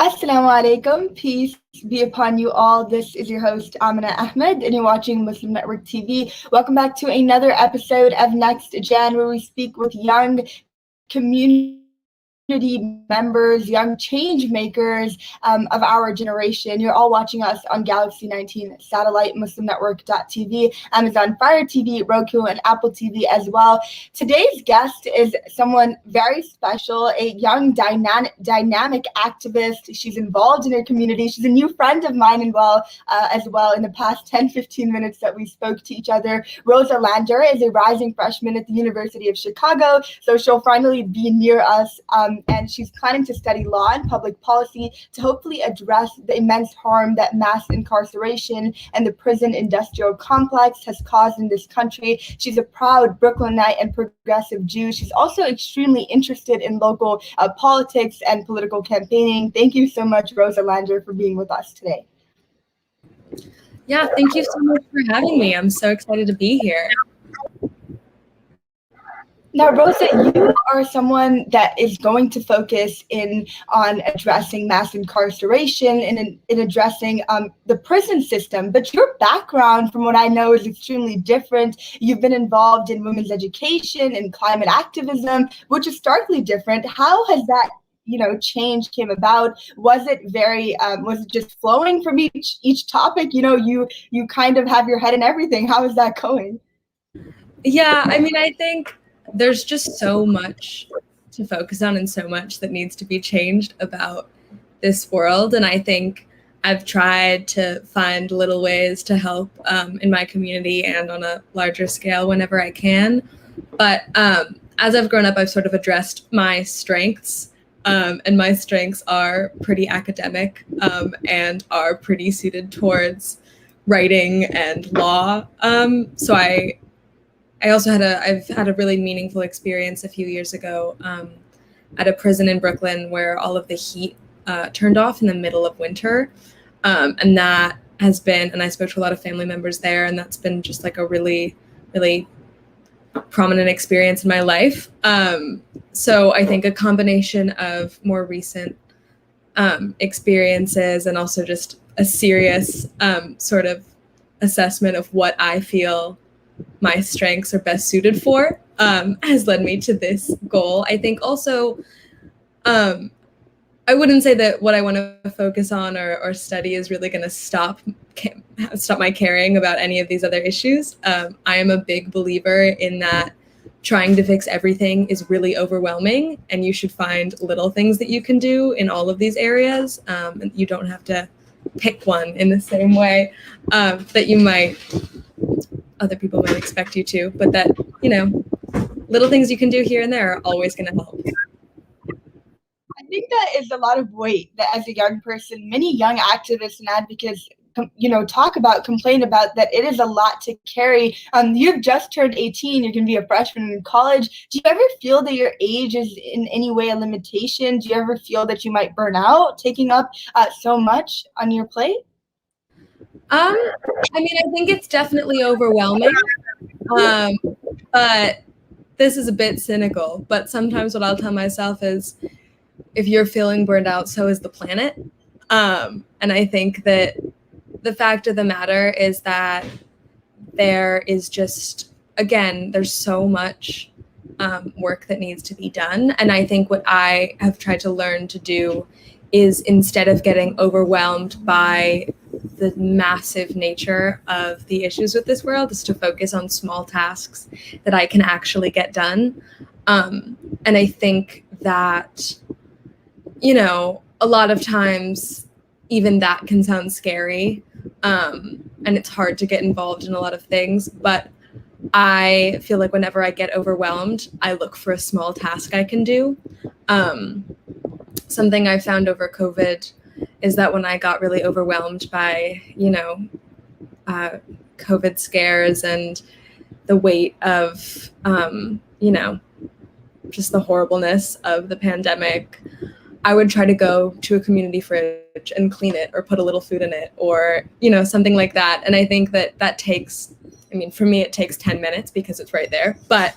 Assalamu alaikum, peace be upon you all. This is your host, Aminah Ahmed, and you're watching Muslim Network TV. Welcome back to another episode of NextGen, where we speak with young community members, young change makers of our generation. You're all watching us on Galaxy 19 satellite, MuslimNetwork.tv, Amazon Fire TV, Roku, and Apple TV as well. Today's guest is someone very special, a young dynamic activist. She's involved in her community. She's a new friend of mine as well in the past 10-15 minutes that we spoke to each other. Rosa Lander is a rising freshman at the University of Chicago, so she'll finally be near us. And she's planning to study law and public policy to hopefully address the immense harm that mass incarceration and the prison industrial complex has caused in this country. She's a proud Brooklynite and progressive Jew. She's also extremely interested in local politics and political campaigning. Thank you so much, Rosa Lander, for being with us today. Yeah, thank you so much for having me. I'm so excited to be here. Now, Rosa, you are someone that is going to focus on addressing mass incarceration and in addressing the prison system. But your background, from what I know, is extremely different. You've been involved in women's education and climate activism, which is starkly different. How has that change came about? Was it just flowing from each topic? You kind of have your head in everything. How is that going? Yeah, I mean, I think there's just so much to focus on and so much that needs to be changed about this world. And I think I've tried to find little ways to help in my community and on a larger scale whenever I can. But as I've grown up, I've sort of addressed my strengths. And my strengths are pretty academic and are pretty suited towards writing and law. So I've had a really meaningful experience a few years ago at a prison in Brooklyn where all of the heat turned off in the middle of winter. And that has been, and I spoke to a lot of family members there, and that's been just like a really, really prominent experience in my life. So I think a combination of more recent experiences and also just a serious sort of assessment of what I feel my strengths are best suited for has led me to this goal. I think also, I wouldn't say that what I want to focus on or study is really going to stop my caring about any of these other issues. I am a big believer in that trying to fix everything is really overwhelming, and you should find little things that you can do in all of these areas. And you don't have to pick one in the same way that other people might expect you to, but that, little things you can do here and there are always going to help. I think that is a lot of weight that as a young person, many young activists and advocates, complain about, that it is a lot to carry. You've just turned 18, you're going to be a freshman in college. Do you ever feel that your age is in any way a limitation? Do you ever feel that you might burn out taking up so much on your plate? I mean, I think it's definitely overwhelming, but this is a bit cynical. But sometimes what I'll tell myself is, if you're feeling burned out, so is the planet. And I think that the fact of the matter is that there is just, again, there's so much work that needs to be done. And I think what I have tried to learn to do is, instead of getting overwhelmed by the massive nature of the issues with this world, is to focus on small tasks that I can actually get done. And I think that, a lot of times even that can sound scary, and it's hard to get involved in a lot of things. But I feel like whenever I get overwhelmed, I look for a small task I can do. Something I found over COVID is that when I got really overwhelmed by, COVID scares and the weight of, just the horribleness of the pandemic, I would try to go to a community fridge and clean it or put a little food in it or, something like that. And I think that takes, for me, it takes 10 minutes because it's right there. But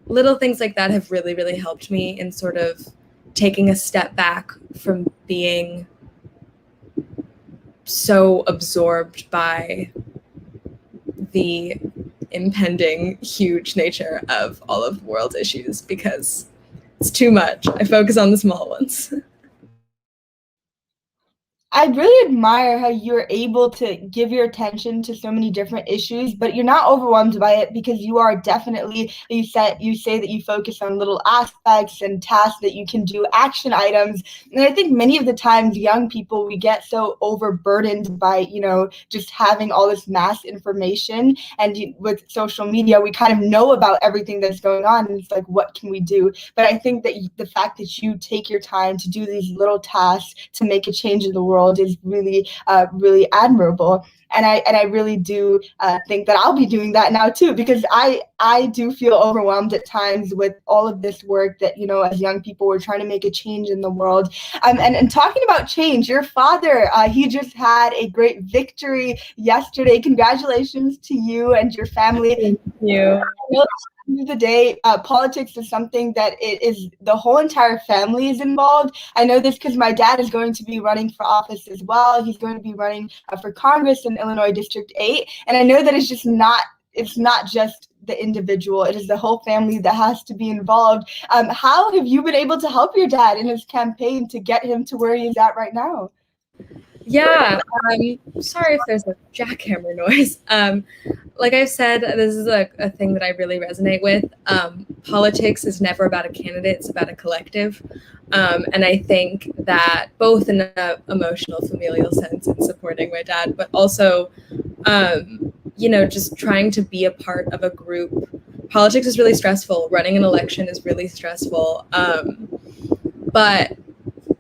little things like that have really, really helped me in sort of taking a step back from being so absorbed by the impending huge nature of all of the world's issues, because it's too much. I focus on the small ones. I really admire how you're able to give your attention to so many different issues, but you're not overwhelmed by it, because you are definitely, you say that you focus on little aspects and tasks that you can do, action items. And I think many of the times young people, we get so overburdened by, just having all this mass information. And with social media, we kind of know about everything that's going on. And it's like, what can we do? But I think that the fact that you take your time to do these little tasks to make a change in the world is really, really admirable. And I really do think that I'll be doing that now too, because I do feel overwhelmed at times with all of this work that, as young people, we're trying to make a change in the world. And talking about change, your father, he just had a great victory yesterday. Congratulations to you and your family. Thank you. At the end of the day, politics is something that it is the whole entire family is involved. I know this because my dad is going to be running for office as well. He's going to be running for Congress in Illinois District 8. And I know that it's not just the individual, it is the whole family that has to be involved. How have you been able to help your dad in his campaign to get him to where he's at right now? Yeah, sorry if there's a jackhammer noise. Like I've said, this is a thing that I really resonate with. Politics is never about a candidate, it's about a collective. And I think that both in an emotional, familial sense in supporting my dad, but also, just trying to be a part of a group. Politics is really stressful. Running an election is really stressful. But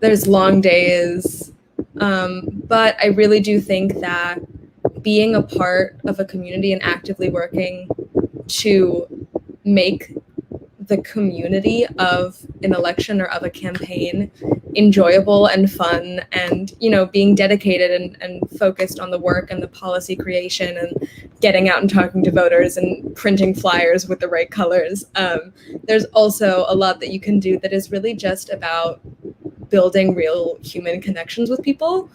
there's long days. But I really do think that being a part of a community and actively working to make the community of an election or of a campaign enjoyable and fun, and being dedicated and focused on the work and the policy creation and getting out and talking to voters and printing flyers with the right colors. There's also a lot that you can do that is really just about building real human connections with people.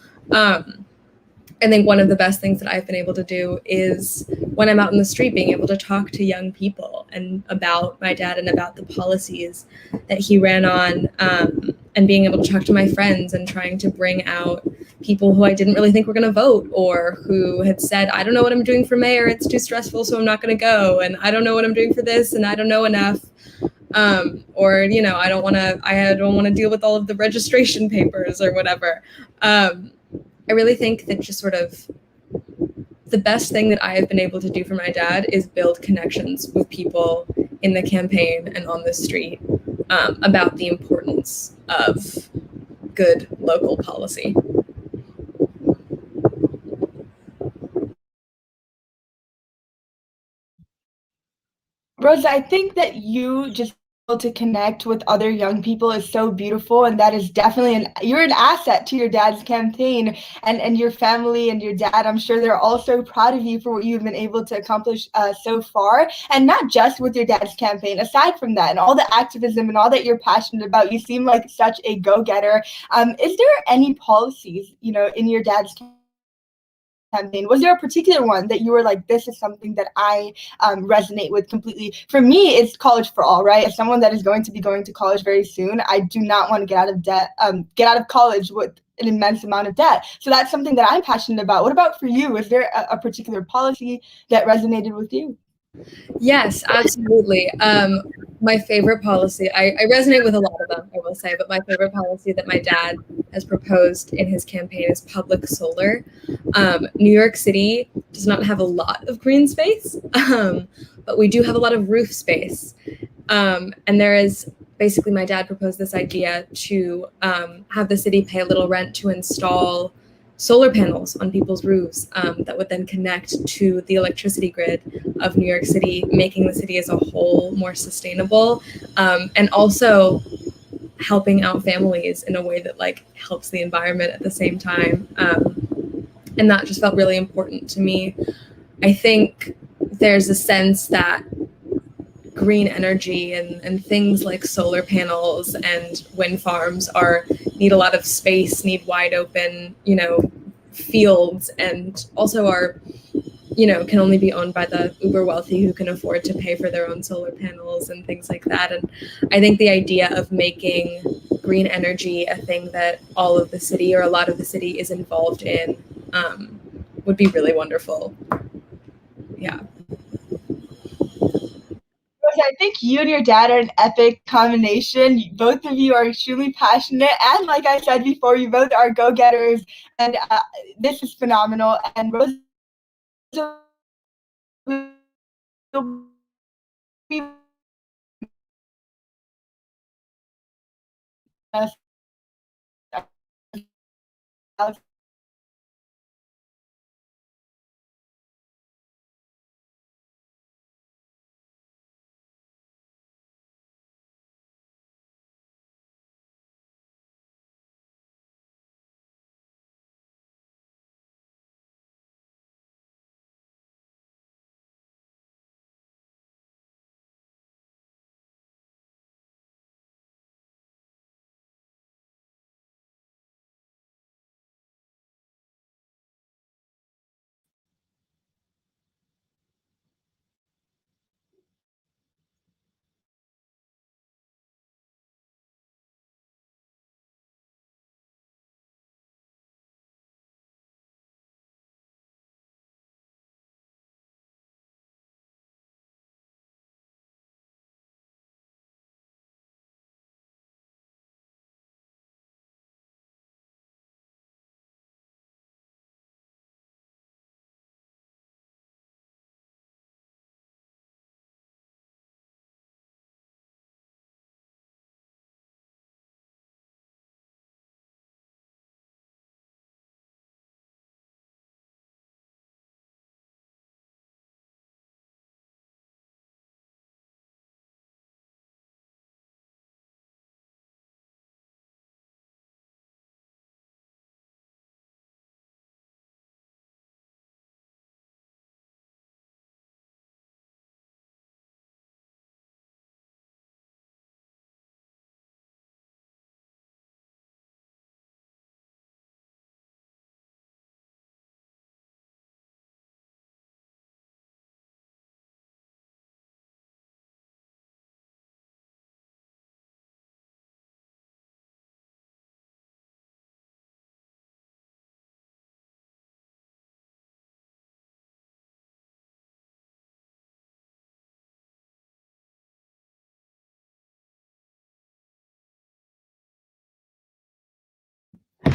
I think one of the best things that I've been able to do is when I'm out in the street, being able to talk to young people and about my dad and about the policies that he ran on, and being able to talk to my friends and trying to bring out people who I didn't really think were going to vote, or who had said, I don't know what I'm doing for mayor, it's too stressful, so I'm not going to go, and I don't know what I'm doing for this, and I don't know enough. Or I don't want to deal with all of the registration papers or whatever. I really think that just sort of the best thing that I have been able to do for my dad is build connections with people in the campaign and on the street, about the importance of good local policy. Rosa, I think that you just to connect with other young people is so beautiful, and that is definitely you're an asset to your dad's campaign, and your family and your dad. I'm sure they're all so proud of you for what you've been able to accomplish so far, and not just with your dad's campaign. Aside from that and all the activism and all that you're passionate about, you seem like such a go-getter. Is there any policies in your dad's campaign? Was there a particular one that you were like, this is something that I resonate with completely? For me, it's college for all, right? As someone that is going to be going to college very soon, I do not want to get out of college with an immense amount of debt. So that's something that I'm passionate about. What about for you? Is there a particular policy that resonated with you? Yes, absolutely. My favorite policy, I resonate with a lot of them, I will say, but my favorite policy that my dad has proposed in his campaign is public solar. New York City does not have a lot of green space, but we do have a lot of roof space. And there is basically, my dad proposed this idea to have the city pay a little rent to install solar panels on people's roofs that would then connect to the electricity grid of New York City, making the city as a whole more sustainable, and also helping out families in a way that helps the environment at the same time. And that just felt really important to me. I think there's a sense that green energy and things like solar panels and wind farms need a lot of space, need wide open, fields, and also are, can only be owned by the uber wealthy who can afford to pay for their own solar panels and things like that. And I think the idea of making green energy a thing that all of the city or a lot of the city is involved in would be really wonderful. Yeah. I think you and your dad are an epic combination. Both of you are extremely passionate, and like I said before, you both are go-getters, and this is phenomenal. And Rosa will be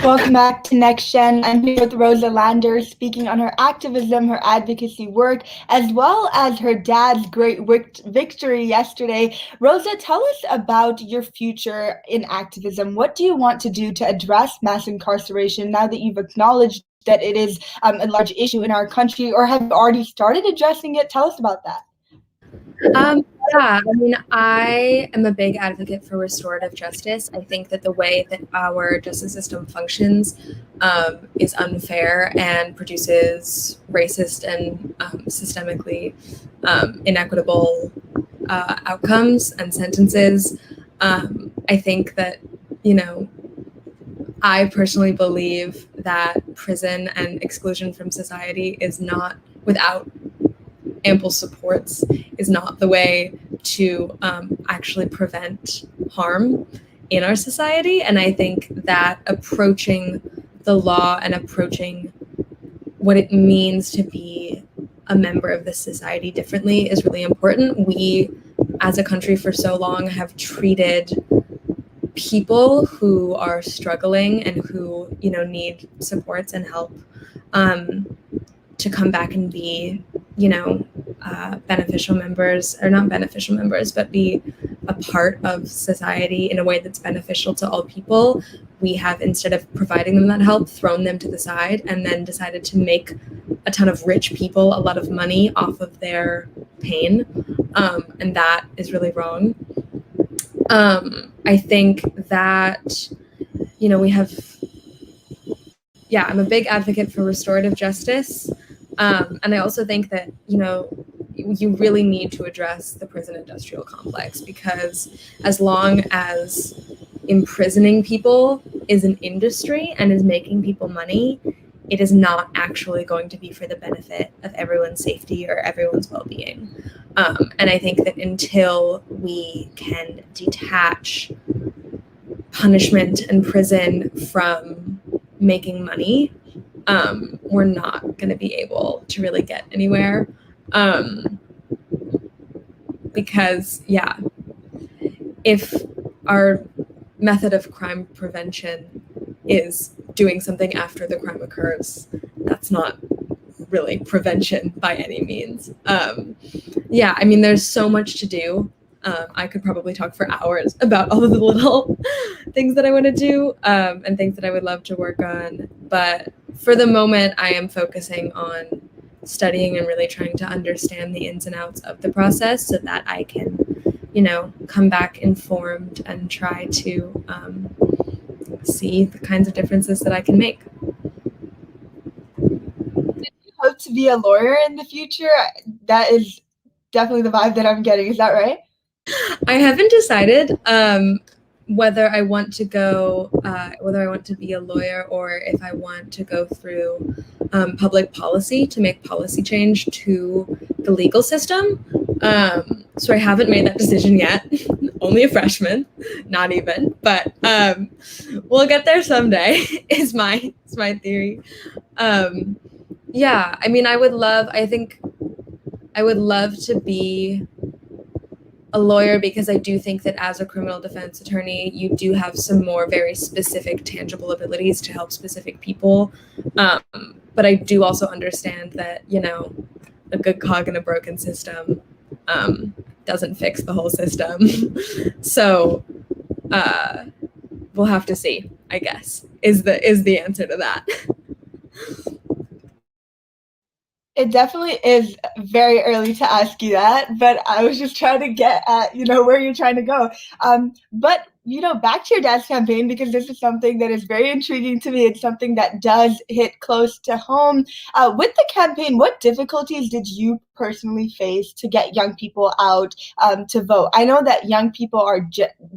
Welcome back to NextGen. I'm here with Rosa Lander, speaking on her activism, her advocacy work, as well as her dad's great victory yesterday. Rosa, tell us about your future in activism. What do you want to do to address mass incarceration now that you've acknowledged that it is a large issue in our country, or have you already started addressing it? Tell us about that. Yeah, I mean, I am a big advocate for restorative justice. I think that the way that our justice system functions is unfair and produces racist and systemically inequitable outcomes and sentences. I think that, I personally believe that prison and exclusion from society is not, without ample supports, is not the way to actually prevent harm in our society. And I think that approaching the law and approaching what it means to be a member of this society differently is really important. We, as a country, for so long have treated people who are struggling and who, need supports and help to come back and be, beneficial members, or not beneficial members, but be a part of society in a way that's beneficial to all people. We have, instead of providing them that help, thrown them to the side and then decided to make a ton of rich people a lot of money off of their pain. And that is really wrong. I think that, we have, I'm a big advocate for restorative justice. And I also think that, you really need to address the prison industrial complex, because as long as imprisoning people is an industry and is making people money, it is not actually going to be for the benefit of everyone's safety or everyone's well-being. And I think that until we can detach punishment and prison from making money, we're not going to be able to really get anywhere. Because, yeah, if our method of crime prevention is doing something after the crime occurs, that's not really prevention by any means. Yeah, I mean, there's so much to do. I could probably talk for hours about all of the little things that I want to do, and things that I would love to work on. But for the moment, I am focusing on studying and really trying to understand the ins and outs of the process so that I can, come back informed and try to see the kinds of differences that I can make. Did you hope to be a lawyer in the future? That is definitely the vibe that I'm getting. Is that right? I haven't decided whether I want to be a lawyer or if I want to go through public policy to make policy change to the legal system. So I haven't made that decision yet. Only a freshman, not even, but we'll get there someday. is my theory. Yeah, I mean, I would love to be a lawyer, because I do think that as a criminal defense attorney, you do have some more very specific, tangible abilities to help specific people. But I do also understand that, a good cog in a broken system doesn't fix the whole system. So we'll have to see, I guess, is the answer to that. It definitely is very early to ask you that, but I was just trying to get at, where you're trying to go. But, back to your dad's campaign, because this is something that is very intriguing to me. It's something that does hit close to home. With the campaign, what difficulties did you personally face to get young people out to vote? I know that young people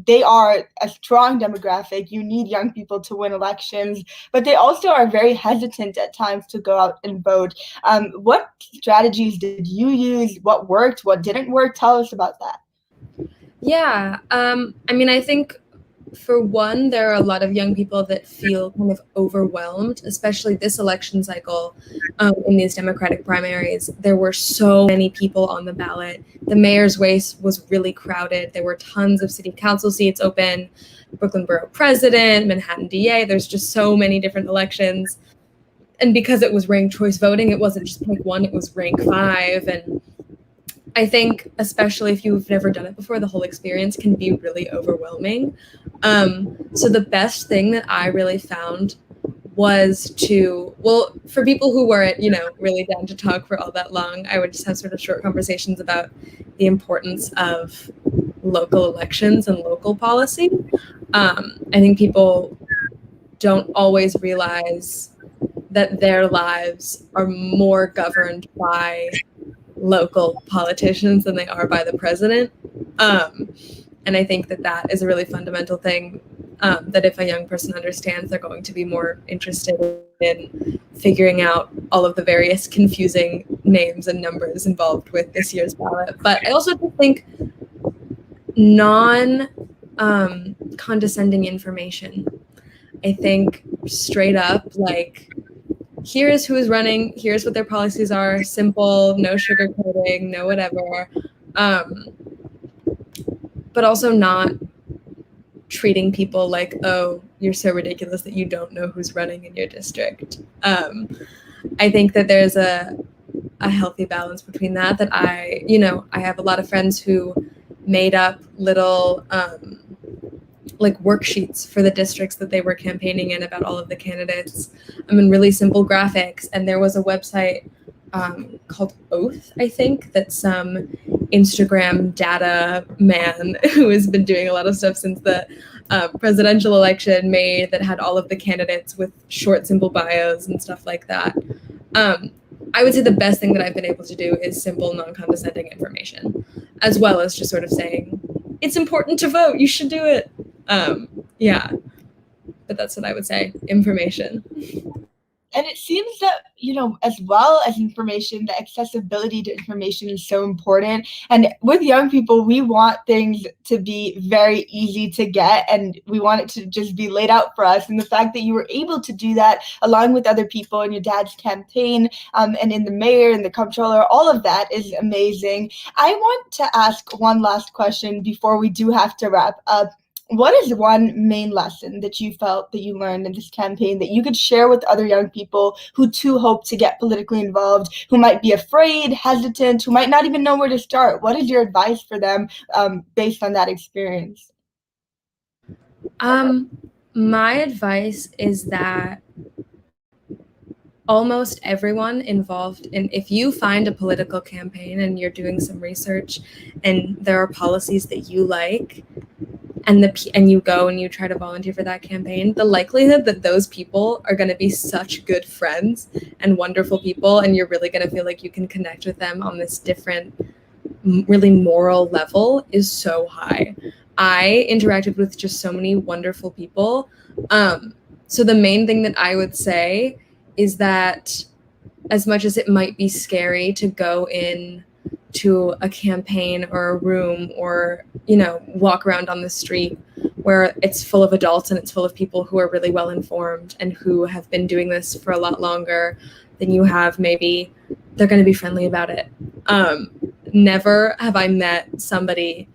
they are a strong demographic. You need young people to win elections, but they also are very hesitant at times to go out and vote. What strategies did you use? What worked? What didn't work? Tell us about that. Yeah, I mean, I think for one, there are a lot of young people that feel kind of overwhelmed, especially this election cycle. In these Democratic primaries, there were so many people on the ballot. The mayor's race was really crowded. There were tons of city council seats open, Brooklyn Borough President, Manhattan DA. There's just so many different elections. And because it was ranked choice voting, it wasn't just pick one, it was rank 5. And I think, especially if you've never done it before, the whole experience can be really overwhelming. So the best thing that I really found was for people who weren't, really down to talk for all that long, I would just have sort of short conversations about the importance of local elections and local policy. I think people don't always realize that their lives are more governed by local politicians than they are by the president. And I think that is a really fundamental thing, that if a young person understands, they're going to be more interested in figuring out all of the various confusing names and numbers involved with this year's ballot. But I also think condescending information. I think straight up, like, here's who is running, here's what their policies are, simple, no sugarcoating, no whatever. But also not treating people like, oh, you're so ridiculous that you don't know who's running in your district. I think that there's a healthy balance between that I have a lot of friends who made up little worksheets for the districts that they were campaigning in about all of the candidates. Really simple graphics. And there was a website called Oath, I think, that some Instagram data man who has been doing a lot of stuff since the presidential election made, that had all of the candidates with short, simple bios and stuff like that. I would say the best thing that I've been able to do is simple, non-condescending information, as well as just sort of saying, it's important to vote, you should do it. Yeah, but that's what I would say, information. And it seems that, as well as information, the accessibility to information is so important. And with young people, we want things to be very easy to get, and we want it to just be laid out for us. And the fact that you were able to do that along with other people in your dad's campaign, and in the mayor and the comptroller, all of that is amazing. I want to ask one last question before we do have to wrap up. What is one main lesson that you felt that you learned in this campaign that you could share with other young people who too hope to get politically involved, who might be afraid, hesitant, who might not even know where to start? What is your advice for them based on that experience? My advice is that almost everyone involved if you find a political campaign and you're doing some research and there are policies that you like, and you go and you try to volunteer for that campaign, the likelihood that those people are going to be such good friends and wonderful people, and you're really going to feel like you can connect with them on this different, really moral level is so high. I interacted with just so many wonderful people. So the main thing that I would say is that as much as it might be scary to go in to a campaign or a room or, walk around on the street where it's full of adults and it's full of people who are really well informed and who have been doing this for a lot longer than you have, maybe they're going to be friendly about it. Never have I met somebody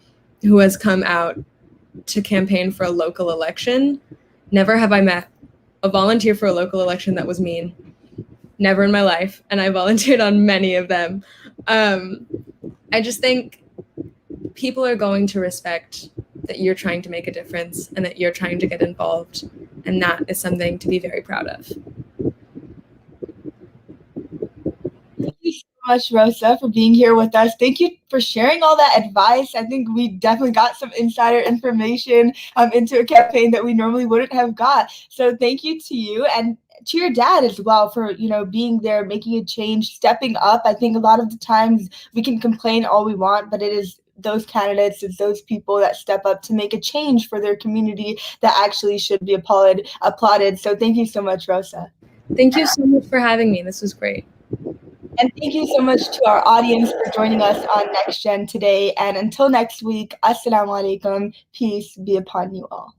who has come out to campaign for a local election. Never have I met a volunteer for a local election that was mean. Never in my life. And I volunteered on many of them. I just think people are going to respect that you're trying to make a difference and that you're trying to get involved. And that is something to be very proud of. Thank you so much, Rosa, for being here with us. Thank you for sharing all that advice. I think we definitely got some insider information into a campaign that we normally wouldn't have got. So thank you to you, and to your dad as well for, being there, making a change, stepping up. I think a lot of the times we can complain all we want, but it is those candidates, it's those people that step up to make a change for their community that actually should be applauded. So thank you so much, Rosa. Thank you so much for having me. This was great. And thank you so much to our audience for joining us on NextGen today. And until next week, Assalamu alaikum. Peace be upon you all.